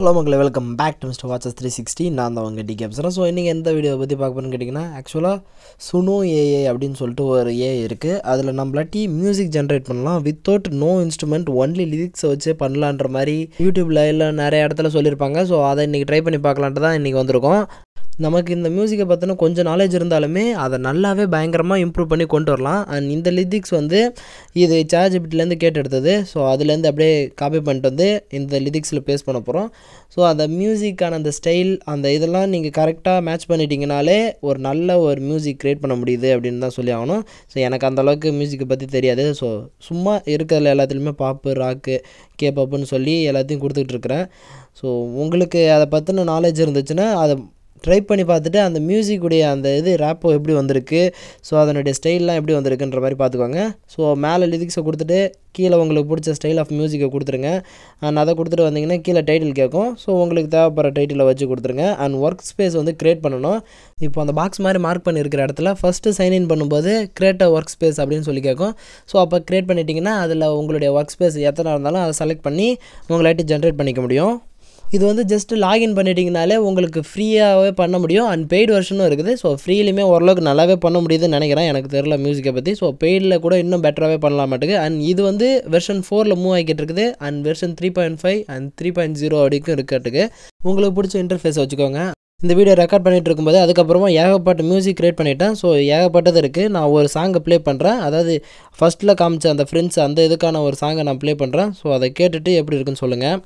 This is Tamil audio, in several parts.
ஹலோ மக்களே, welcome back to Mister Watches 360. நான் தான் உங்கள் டிகே பேசுகிறேன். ஸோ இன்றைக்கி எந்த வீடியோ பற்றி பார்க்க போகிறேன்னு கேட்டிங்கன்னா, ஆக்சுவலாக சுனோ ஏஐ அப்படின்னு சொல்லிட்டு ஒரு ஏஐ இருக்குது. அதில் நம்மளாட்டி மியூசிக் ஜென்ரேட் பண்ணலாம் வித்தவுட் நோ இன்ஸ்ட்ருமெண்ட், ஒன்லி லிரிக்ஸை வச்சே பண்ணலான்ற மாதிரி யூடியூப்பில் இல்லை நிறைய இடத்துல சொல்லியிருப்பாங்க. ஸோ அதை இன்றைக்கி ட்ரை பண்ணி பார்க்கலான்ட்டு தான் இன்றைக்கி வந்திருக்கோம். நமக்கு இந்த மியூசிக்கை பற்றின கொஞ்சம் நாலேஜ் இருந்தாலுமே அதை நல்லாவே பயங்கரமாக இம்ப்ரூவ் பண்ணி கொண்டு வரலாம். அண்ட் இந்த லிரிக்ஸ் வந்து இது ChatGPTலேருந்து கேட்டு எடுத்தது. ஸோ அதுலேருந்து அப்படியே காப்பி பண்ணிட்டு வந்து இந்த லிரிக்ஸில் பேஸ்ட் பண்ண போகிறோம். ஸோ அந்த மியூசிக்கான அந்த ஸ்டைல் அந்த இதெல்லாம் நீங்கள் கரெக்டாக மேட்ச் பண்ணிட்டீங்கனாலே ஒரு நல்ல ஒரு மியூசிக் க்ரியேட் பண்ண முடியுது அப்படின்னு தான் சொல்லி ஆகணும். ஸோ எனக்கு அந்தளவுக்கு மியூசிக்கை பற்றி தெரியாது. ஸோ சும்மா இருக்கிறதுல எல்லாத்துலேயுமே பாப்பு, ராக்கு, கேப்பாப்புன்னு சொல்லி எல்லாத்தையும் கொடுத்துட்ருக்குறேன். ஸோ உங்களுக்கு அதை பற்றின நாலேஜ் இருந்துச்சுன்னா அதை ட்ரை பண்ணி பார்த்துட்டு அந்த மியூசிக்குடைய அந்த ரேப்போ எப்படி வந்திருக்கு, ஸோ அதனுடைய ஸ்டைல்லாம் எப்படி வந்திருக்குன்ற மாதிரி பார்த்துக்கோங்க. ஸோ மேலே லிரிக்ஸை கொடுத்துட்டு கீழே உங்களுக்கு பிடிச்ச ஸ்டைல் ஆஃப் மியூசிக்கை கொடுத்துருங்க. அண்ட் அதை கொடுத்துட்டு வந்தீங்கன்னா கீழே டைட்டில் கேட்கும். ஸோ உங்களுக்கு தேவைப்படுற டைட்டிலை வச்சு கொடுத்துருங்க. அண்ட் ஒர்க் ஸ்பேஸ் வந்து க்ரியேட் பண்ணணும். இப்போ அந்த பாக்ஸ் மாதிரி மார்க் பண்ணியிருக்கிற இடத்துல ஃபஸ்ட்டு சைன்இன் பண்ணும்போது கிரியேட் ஒர்க் ஸ்பேஸ் அப்படின்னு சொல்லி கேட்கும். ஸோ அப்போ க்ரியேட் பண்ணிட்டீங்கன்னா அதில் உங்களுடைய ஒர்க் ஸ்பேஸ் எத்தனை இருந்தாலும் அதை செலக்ட் பண்ணி உங்களாட்டி ஜென்ரேட் பண்ணிக்க முடியும். இது வந்து ஜஸ்ட்டு லாகின் பண்ணிட்டீங்கனாலே உங்களுக்கு ஃப்ரீயாகவே பண்ண முடியும். அண்ட் பெய்டு வெர்ஷனும் இருக்குது. ஸோ ஃப்ரீலையுமே ஓரளவுக்கு நல்லாவே பண்ண முடியுதுன்னு நினைக்கிறேன். எனக்கு தெரியல மியூசிக்கை பற்றி. ஸோ பெய்டில் கூட இன்னும் பெட்டராகவே பண்ணலாம் மாட்டுக்கு. அண்ட் இது வந்து வெர்ஷன் 4ல் மூவ் ஆகிக்கிட்டு இருக்குது. அண்ட் வெர்ஷன் 3.5 அண்ட் 3.0 வரைக்கும் இருக்கிறதுக்கு உங்களுக்கு பிடிச்ச இன்டர்ஃபேஸ் வச்சுக்கோங்க. இந்த வீடியோ ரெக்கார்ட் பண்ணிகிட்டு இருக்கும்போது அதுக்கப்புறமா ஏகப்பட்ட மியூசிக் க்ரியேட் பண்ணிட்டேன். ஸோ ஏகப்பட்டது இருக்குது. நான் ஒரு சாங்கை ப்ளே பண்ணுறேன். அதாவது ஃபஸ்ட்டில் காமிச்ச அந்த ஃப்ரெண்ட்ஸ் அந்த இதுக்கான ஒரு சாங்கை நான் ப்ளே பண்ணுறேன். ஸோ அதை கேட்டுட்டு எப்படி இருக்குன்னு சொல்லுங்கள்.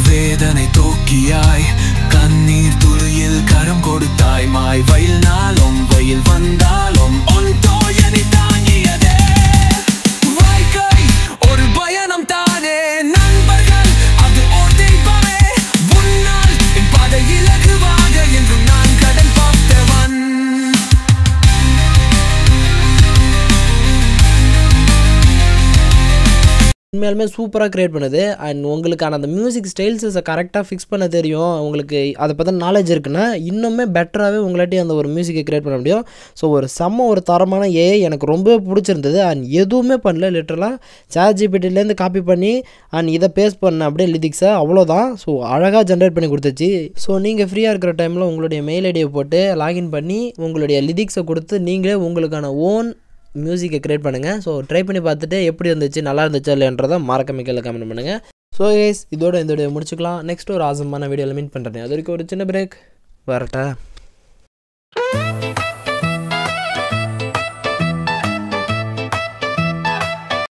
வேதனை தோக்கியாய் கண்ணீர் துளியில் கரம் கொடுத்தாய் மாய் வயல் நாளும் வயல் வந்தாலும் உன் தோழனை தாங்கியதே வாழ்க்கை ஒரு பயணம் தானே நண்பர்கள் அது ஓட்டைப்பவே உன்னால் என் பாதை இலகுவாக என்றும் நான் கடன் பார்த்தவன். உண்மையாலுமே சூப்பராக க்ரியேட் பண்ணுது. அண்ட் உங்களுக்கான அந்த மியூசிக் ஸ்டைல்ஸை கரெக்டாக ஃபிக்ஸ் பண்ண தெரியும், உங்களுக்கு அதை பற்றின நாலேஜ் இருக்குன்னா இன்னுமே பெட்டராகவே உங்களாட்டி அந்த ஒரு மியூசிக்கை க்ரியேட் பண்ண முடியும். ஸோ ஒரு தரமான ஏஐ எனக்கு ரொம்பவே பிடிச்சிருந்தது. அண்ட் எதுவுமே பண்ணல, லிட்டரலாக ChatGPTலேருந்து காப்பி பண்ணி அண்ட் இதை பேஸ்ட் பண்ண அப்படியே லிரிக்ஸை அவ்வளோதான். ஸோ அழகாக ஜென்ரேட் பண்ணி கொடுத்துச்சு. ஸோ நீங்கள் ஃப்ரீயாக இருக்கிற டைமில் உங்களுடைய மெயில் ஐடியை போட்டு லாகின் பண்ணி உங்களுடைய லிரிக்ஸை கொடுத்து நீங்களே உங்களுக்கான ஓன் மியூசிக்கை க்ரியேட் பண்ணுங்கள். ஸோ ட்ரை பண்ணி பார்த்துட்டு எப்படி இருந்துச்சு, நல்லா இருந்துச்சா இல்லைன்றதை மறக்காம கீழே கமெண்ட் பண்ணுங்கள். ஸோ கைஸ், இதோட இந்த வீடியோ முடிச்சுக்கலாம். நெக்ஸ்ட் ஒரு ஆசமான வீடியோவில் மீட் பண்ணுறேன். அது வரைக்கும் ஒரு சின்ன பிரேக் வரட்டா.